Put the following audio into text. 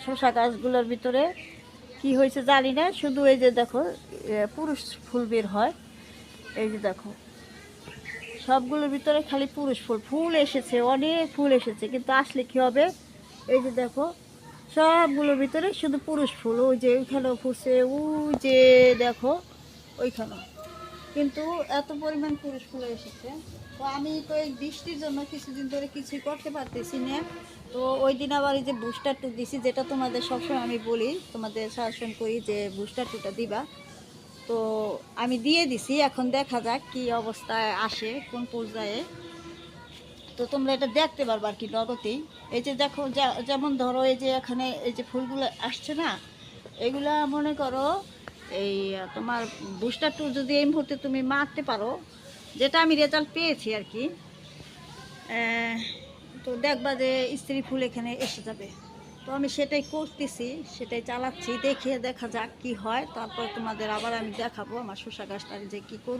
শসা গাছগুলোর ভিতরে কি হয়েছে জানি না, শুধু এই যে দেখো পুরুষ ফুল বের হয়। এই যে দেখো সবগুলোর ভিতরে খালি পুরুষ ফুল, ফুল এসেছে, অনেক ফুল এসেছে, কিন্তু আসলে কি হবে, এই যে দেখো সবগুলোর ভিতরে শুধু পুরুষ ফুল। ওই যে ওইখানেও ফুটছে, ওই যে দেখো ওইখানে, কিন্তু এত পরিমাণ পুরুষ ফুল এসেছে। তো আমি তো এই বৃষ্টির জন্য কিছুদিন ধরে কিছুই করতে পারতেছি না। তো ওই দিন আবার এই যে বুস্টার টু দিছি, যেটা তোমাদের সবসময় আমি বলি, তোমাদের শাসন করি যে বুস্টার টুটা দিবা। তো আমি দিয়ে দিছি, এখন দেখা যাক কি অবস্থায় আসে, কোন পর্যায়ে। তো তোমরা এটা দেখতে পারবা আর কি নগদেই। এই যে দেখো যেমন ধরো এই যে এখানে এই যে ফুলগুলো আসছে না, এগুলা মনে করো এই তোমার বুস্টার টু যদি এই মুহূর্তে তুমি মারতে পারো, যেটা আমি রেজাল্ট পেয়েছি আর কি, তো দেখবা যে স্ত্রী ফুল এখানে এসে যাবে। তো আমি সেটাই করতেছি, সেটাই চালাচ্ছি, দেখে দেখা যাক কি হয়। তারপর তোমাদের আবার আমি দেখাবো আমার শসা গাছটা যে কি করুন।